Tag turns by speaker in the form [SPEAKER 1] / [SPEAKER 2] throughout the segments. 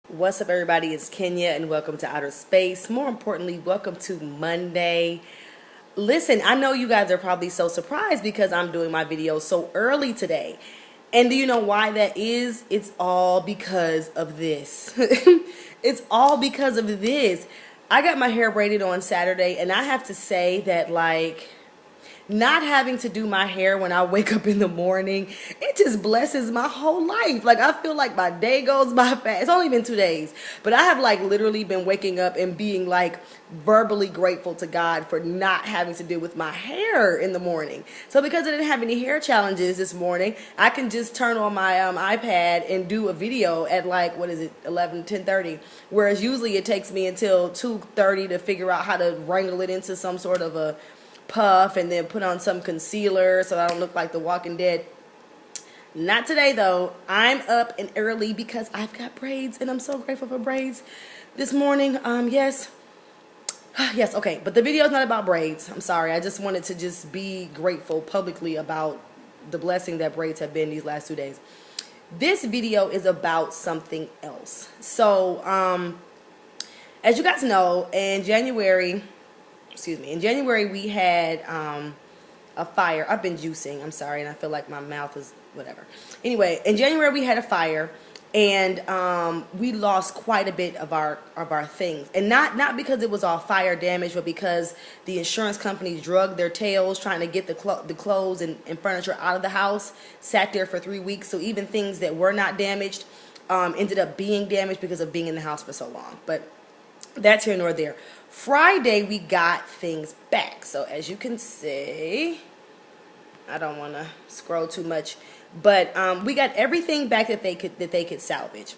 [SPEAKER 1] What's up, everybody? It's Kenya, and welcome to Outer Space. More importantly, welcome to Monday. Listen, I know you guys are probably so surprised because I'm doing my video so early today. And do you know why that is? It's all because of this. It's all because of this. I got my hair braided on Saturday, and I have to say that, not having to do my hair when I wake up in the morning, it just blesses my whole life. Like, I feel like my day goes by fast. It's only been 2 days, but I have literally been waking up and being verbally grateful to God for not having to deal with my hair in the morning. So because I didn't have any hair challenges this morning, I can just turn on my iPad and do a video at 10:30, whereas usually it takes me until 2:30 to figure out how to wrangle it into some sort of a puff and then put on some concealer so I don't look like the Walking Dead. Not today though. I'm up and early because I've got braids, and I'm so grateful for braids this morning. Yes, okay, but the video is not about braids. I'm sorry. I just wanted to just be grateful publicly about the blessing that braids have been these last 2 days. This video is about something else. So as you guys know, in January we had a fire. I've been juicing, I'm sorry, and I feel like my mouth is whatever. Anyway, in January we had a fire, and we lost quite a bit of our things. And not because it was all fire damage, but because the insurance companies drugged their tails trying to get the clothes and furniture out of the house, sat there for 3 weeks. So even things that were not damaged ended up being damaged because of being in the house for so long. But that's here nor there. Friday we got things back. So as you can see, I don't want to scroll too much, but we got everything back that they could salvage.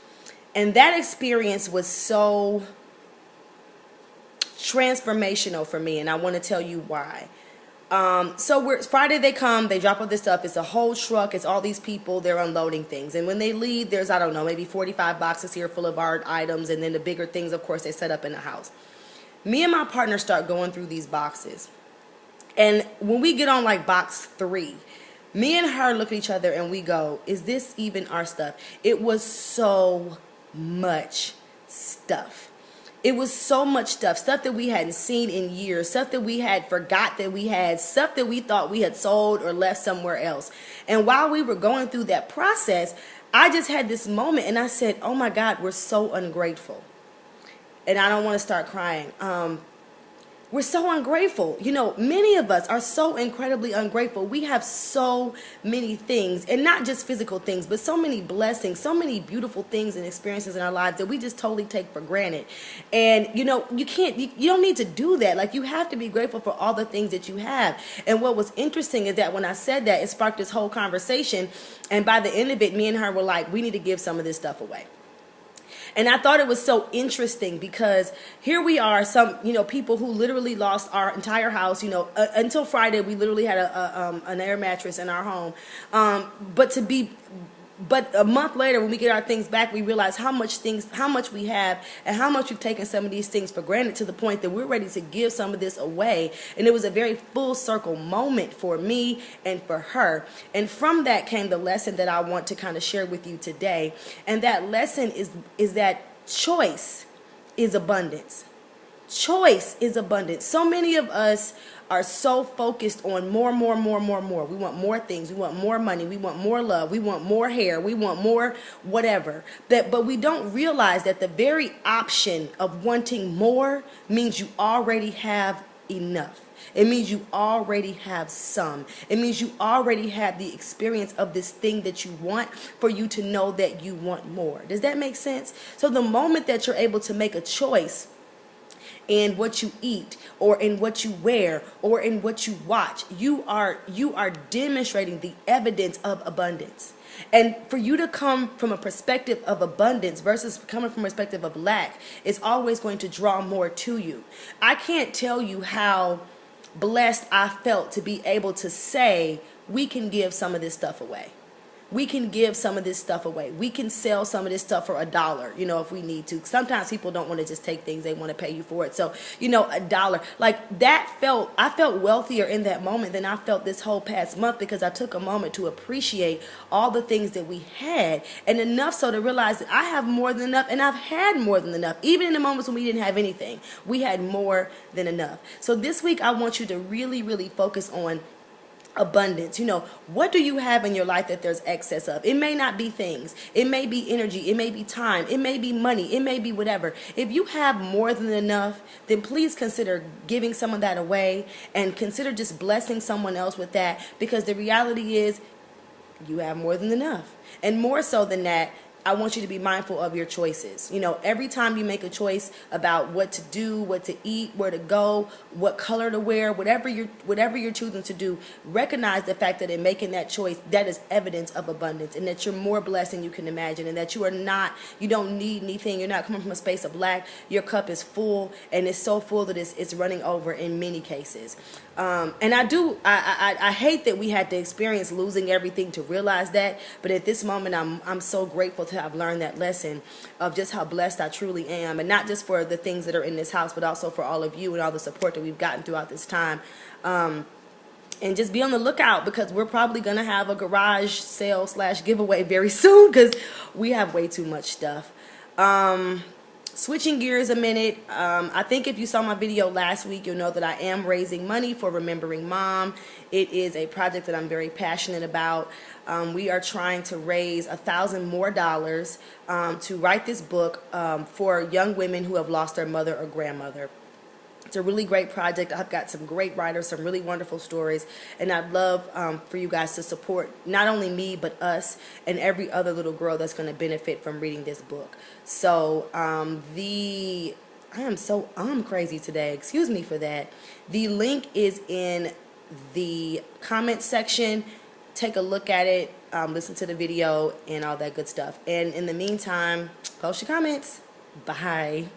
[SPEAKER 1] And that experience was so transformational for me, and I want to tell you why. So Friday they come, they drop all this stuff. It's a whole truck. It's all these people. They're unloading things. And when they leave, there's, I don't know, maybe 45 boxes here full of our items. And then the bigger things, of course, they set up in the house. Me and my partner start going through these boxes. And when we get on box 3, me and her look at each other and we go, is this even our stuff? It was so much stuff. It was so much stuff that we hadn't seen in years, stuff that we had forgot that we had, stuff that we thought we had sold or left somewhere else. And while we were going through that process, I just had this moment and I said, oh my God, we're so ungrateful. And I don't want to start crying. We're so ungrateful. You know, many of us are so incredibly ungrateful. We have so many things, and not just physical things, but so many blessings, so many beautiful things and experiences in our lives that we just totally take for granted. And, you don't need to do that. You have to be grateful for all the things that you have. And what was interesting is that when I said that, it sparked this whole conversation. And by the end of it, me and her were like, we need to give some of this stuff away. And I thought it was so interesting because here we are, some, people who literally lost our entire house. Until Friday, we literally had an air mattress in our home. But a month later, when we get our things back, we realize how much we have and how much we've taken some of these things for granted, to the point that we're ready to give some of this away. And it was a very full circle moment for me and for her. And from that came the lesson that I want to kind of share with you today. And that lesson is that choice is abundance. Choice is abundance. So many of us are so focused on more. We want more things. We want more money. We want more love. We want more hair. We want more whatever. But we don't realize that the very option of wanting more means you already have enough. It means you already have some. It means you already have the experience of this thing that you want for you to know that you want more. Does that make sense? So the moment that you're able to make a choice in what you eat, or in what you wear, or in what you watch, you are demonstrating the evidence of abundance. And for you to come from a perspective of abundance versus coming from a perspective of lack is always going to draw more to you. I can't tell you how blessed I felt to be able to say we can give some of this stuff away. we can give some of this stuff away. We can sell some of this stuff for $1, you know, if we need to. Sometimes people don't want to just take things, they want to pay you for it. So, you know, $1. Like that I felt wealthier in that moment than I felt this whole past month, because I took a moment to appreciate all the things that we had, and enough so to realize that I have more than enough, and I've had more than enough. Even in the moments when we didn't have anything, we had more than enough. So this week I want you to really, really focus on abundance. You know, what do you have in your life that there's excess of? It may not be things, it may be energy, it may be time, it may be money, it may be whatever. If you have more than enough, then please consider giving some of that away, and consider just blessing someone else with that, because the reality is you have more than enough. And more so than that, I want you to be mindful of your choices. You know, every time you make a choice about what to do, what to eat, where to go, what color to wear, whatever you're choosing to do, recognize the fact that in making that choice, that is evidence of abundance, and that you're more blessed than you can imagine, and that you don't need anything. You're not coming from a space of lack. Your cup is full, and it's so full that it's running over in many cases. And I hate that we had to experience losing everything to realize that, but at this moment I'm so grateful to have learned that lesson of just how blessed I truly am, and not just for the things that are in this house, but also for all of you and all the support that we've gotten throughout this time. And just be on the lookout, because we're probably gonna have a garage sale / giveaway very soon, because we have way too much stuff. Switching gears a minute, I think if you saw my video last week, you'll know that I am raising money for Remembering Mom. It is a project that I'm very passionate about. We are trying to raise $1,000 more to write this book for young women who have lost their mother or grandmother. It's a really great project. I've got some great writers, some really wonderful stories, and I'd love for you guys to support not only me, but us and every other little girl that's going to benefit from reading this book. So I'm crazy today. Excuse me for that. The link is in the comment section. Take a look at it, listen to the video, and all that good stuff. And in the meantime, post your comments. Bye.